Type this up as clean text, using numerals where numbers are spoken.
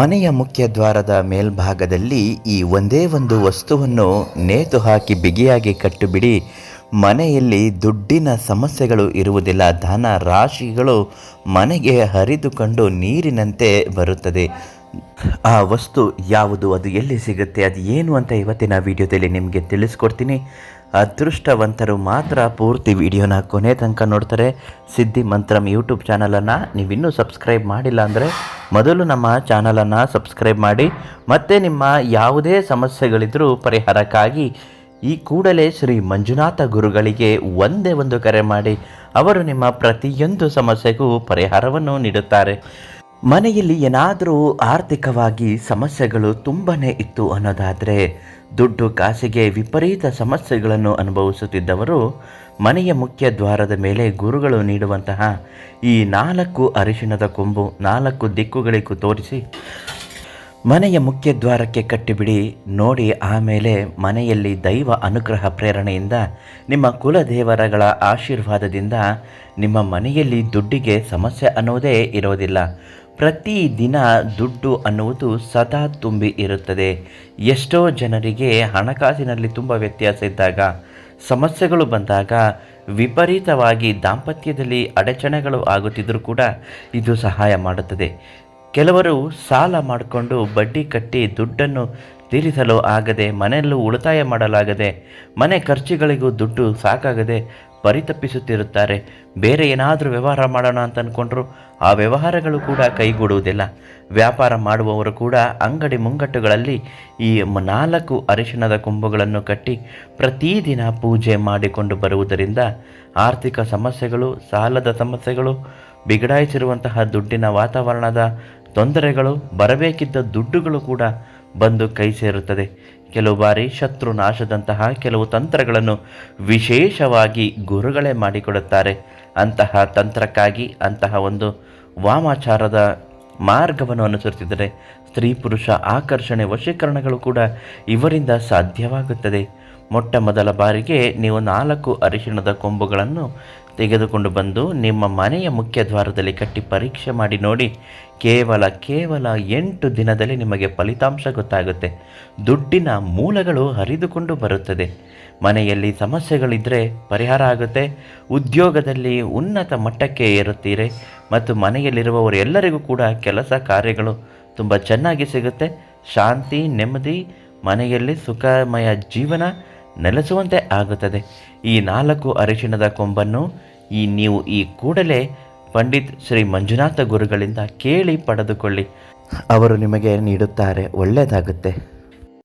ಮನೆಯ ಮುಖ್ಯ ದ್ವಾರದ ಮೇಲ್ಭಾಗದಲ್ಲಿ ಈ ಒಂದೇ ಒಂದು ವಸ್ತುವನ್ನು ನೇತು ಹಾಕಿ ಬಿಗಿಯಾಗಿ ಕಟ್ಟಿಬಿಡಿ. ಮನೆಯಲ್ಲಿ ದುಡ್ಡಿನ ಸಮಸ್ಯೆಗಳು ಇರುವುದಿಲ್ಲ. ಧನ ರಾಶಿಗಳು ಮನೆಗೆ ಹರಿದುಕೊಂಡು ನೀರಿನಂತೆ ಬರುತ್ತದೆ. ಆ ವಸ್ತು ಯಾವುದು, ಅದು ಎಲ್ಲಿ ಸಿಗುತ್ತೆ, ಅದು ಏನು ಅಂತ ಇವತ್ತಿನ ವಿಡಿಯೋದಲ್ಲಿ ನಿಮಗೆ ತಿಳಿಸ್ಕೊಡ್ತೀನಿ. ಅದೃಷ್ಟವಂತರು ಮಾತ್ರ ಪೂರ್ತಿ ವಿಡಿಯೋನ ಕೊನೆ ತನಕ ನೋಡ್ತಾರೆ. ಸಿದ್ಧಿ ಮಂತ್ರಂ ಯೂಟ್ಯೂಬ್ ಚಾನಲನ್ನು ನೀವಿನ್ನೂ ಸಬ್ಸ್ಕ್ರೈಬ್ ಮಾಡಿಲ್ಲ ಅಂದರೆ ಮೊದಲು ನಮ್ಮ ಚಾನಲನ್ನು ಸಬ್ಸ್ಕ್ರೈಬ್ ಮಾಡಿ. ಮತ್ತು ನಿಮ್ಮ ಯಾವುದೇ ಸಮಸ್ಯೆಗಳಿದ್ದರೂ ಪರಿಹಾರಕ್ಕಾಗಿ ಈ ಕೂಡಲೇ ಶ್ರೀ ಮಂಜುನಾಥ ಗುರುಗಳಿಗೆ ಒಂದೇ ಒಂದು ಕರೆ ಮಾಡಿ. ಅವರು ನಿಮ್ಮ ಪ್ರತಿಯೊಂದು ಸಮಸ್ಯೆಗೂ ಪರಿಹಾರವನ್ನು ನೀಡುತ್ತಾರೆ. ಮನೆಯಲ್ಲಿ ಏನಾದರೂ ಆರ್ಥಿಕವಾಗಿ ಸಮಸ್ಯೆಗಳು ತುಂಬಾ ಇತ್ತು ಅನ್ನೋದಾದರೆ, ದುಡ್ಡು ಕಾಸಿಗೆ ವಿಪರೀತ ಸಮಸ್ಯೆಗಳನ್ನು ಅನುಭವಿಸುತ್ತಿದ್ದವರು ಮನೆಯ ಮುಖ್ಯ ದ್ವಾರದ ಮೇಲೆ ಗುರುಗಳು ನೀಡುವಂತಹ ಈ 4 ಅರಿಶಿಣದ ಕೊಂಬು 4 ದಿಕ್ಕುಗಳಿಗೂ ತೋರಿಸಿ ಮನೆಯ ಮುಖ್ಯ ದ್ವಾರಕ್ಕೆ ಕಟ್ಟಿಬಿಡಿ. ನೋಡಿ, ಆಮೇಲೆ ಮನೆಯಲ್ಲಿ ದೈವ ಅನುಗ್ರಹ ಪ್ರೇರಣೆಯಿಂದ ನಿಮ್ಮ ಕುಲದೇವರಗಳ ಆಶೀರ್ವಾದದಿಂದ ನಿಮ್ಮ ಮನೆಯಲ್ಲಿ ದುಡ್ಡಿಗೆ ಸಮಸ್ಯೆ ಅನ್ನೋದೇ ಇರೋದಿಲ್ಲ. ಪ್ರತಿದಿನ ದುಡ್ಡು ಅನ್ನುವುದು ಸದಾ ತುಂಬಿ ಇರುತ್ತದೆ. ಎಷ್ಟೋ ಜನರಿಗೆ ಹಣಕಾಸಿನಲ್ಲಿ ತುಂಬ ವ್ಯತ್ಯಾಸ ಇದ್ದಾಗ, ಸಮಸ್ಯೆಗಳು ಬಂದಾಗ, ವಿಪರೀತವಾಗಿ ದಾಂಪತ್ಯದಲ್ಲಿ ಅಡಚಣೆಗಳು ಆಗುತ್ತಿದ್ದರೂ ಕೂಡ ಇದು ಸಹಾಯ ಮಾಡುತ್ತದೆ. ಕೆಲವರು ಸಾಲ ಮಾಡಿಕೊಂಡು ಬಡ್ಡಿ ಕಟ್ಟಿ ದುಡ್ಡನ್ನು ತೀರಿಸಲು ಆಗದೆ, ಮನೆಯಲ್ಲೂ ಉಳಿತಾಯ ಮಾಡಲಾಗದೆ, ಮನೆ ಖರ್ಚುಗಳಿಗೂ ದುಡ್ಡು ಸಾಕಾಗದೆ ಪರಿತಪಿಸುತ್ತಿರುತ್ತಾರೆ. ಬೇರೆ ಏನಾದರೂ ವ್ಯವಹಾರ ಮಾಡೋಣ ಅಂತ ಅಂದ್ಕೊಂಡ್ರು ಆ ವ್ಯವಹಾರಗಳು ಕೂಡ ಕೈಗೂಡುವುದಿಲ್ಲ. ವ್ಯಾಪಾರ ಮಾಡುವವರು ಕೂಡ ಅಂಗಡಿ ಮುಂಗಟ್ಟುಗಳಲ್ಲಿ ಈ 4 ಅರಿಶಿಣದ ಕೊಂಬುಗಳನ್ನು ಕಟ್ಟಿ ಪ್ರತಿದಿನ ಪೂಜೆ ಮಾಡಿಕೊಂಡು ಬರುವುದರಿಂದ ಆರ್ಥಿಕ ಸಮಸ್ಯೆಗಳು, ಸಾಲದ ಸಮಸ್ಯೆಗಳು, ಬಿಗಡಾಯಿಸಿರುವಂತಹ ದುಡ್ಡಿನ ವಾತಾವರಣದ ತೊಂದರೆಗಳು, ಬರಬೇಕಿದ್ದ ದುಡ್ಡುಗಳು ಕೂಡ ಬಂದು ಕೈ ಸೇರುತ್ತದೆ. ಕೆಲವು ಬಾರಿ ಶತ್ರು ನಾಶದಂತಹ ಕೆಲವು ತಂತ್ರಗಳನ್ನು ವಿಶೇಷವಾಗಿ ಗುರುಗಳೇ ಮಾಡಿಕೊಡುತ್ತಾರೆ. ಅಂತಹ ತಂತ್ರಕ್ಕಾಗಿ ಅಂತಹ ಒಂದು ವಾಮಾಚಾರದ ಮಾರ್ಗವನ್ನು ಅನುಸರಿಸಿದರೆ ಸ್ತ್ರೀ ಪುರುಷ ಆಕರ್ಷಣೆ, ವಶೀಕರಣಗಳು ಕೂಡ ಇವರಿಂದ ಸಾಧ್ಯವಾಗುತ್ತದೆ. ಮೊಟ್ಟ ಮೊದಲ ಬಾರಿಗೆ ನೀವು 4 ಅರಿಶಿಣದ ಕೊಂಬುಗಳನ್ನು ತೆಗೆದುಕೊಂಡು ಬಂದು ನಿಮ್ಮ ಮನೆಯ ಮುಖ್ಯ ದ್ವಾರದಲ್ಲಿ ಕಟ್ಟಿ ಪರೀಕ್ಷೆ ಮಾಡಿ ನೋಡಿ. ಕೇವಲ 8 ದಿನದಲ್ಲಿ ನಿಮಗೆ ಫಲಿತಾಂಶ ಗೊತ್ತಾಗುತ್ತೆ. ದುಡ್ಡಿನ ಮೂಲಗಳು ಹರಿದುಕೊಂಡು ಬರುತ್ತದೆ. ಮನೆಯಲ್ಲಿ ಸಮಸ್ಯೆಗಳಿದ್ದರೆ ಪರಿಹಾರ ಆಗುತ್ತೆ. ಉದ್ಯೋಗದಲ್ಲಿ ಉನ್ನತ ಮಟ್ಟಕ್ಕೆ ಏರುತ್ತೀರಿ ಮತ್ತು ಮನೆಯಲ್ಲಿರುವವರು ಎಲ್ಲರಿಗೂ ಕೂಡ ಕೆಲಸ ಕಾರ್ಯಗಳು ತುಂಬ ಚೆನ್ನಾಗಿ ಸಿಗುತ್ತೆ. ಶಾಂತಿ, ನೆಮ್ಮದಿ, ಮನೆಯಲ್ಲಿ ಸುಖಮಯ ಜೀವನ ನೆಲೆಸುವಂತೆ ಆಗುತ್ತದೆ. ಈ 4 ಅರಿಶಿಣದ ಕೊಂಬನ್ನು ನೀವು ಈ ಕೂಡಲೇ ಪಂಡಿತ್ ಶ್ರೀ ಮಂಜುನಾಥ ಗುರುಗಳಿಂದ ಕೇಳಿ ಪಡೆದುಕೊಳ್ಳಿ. ಅವರು ನಿಮಗೆ ನೀಡುತ್ತಾರೆ. ಒಳ್ಳೆಯದಾಗುತ್ತೆ.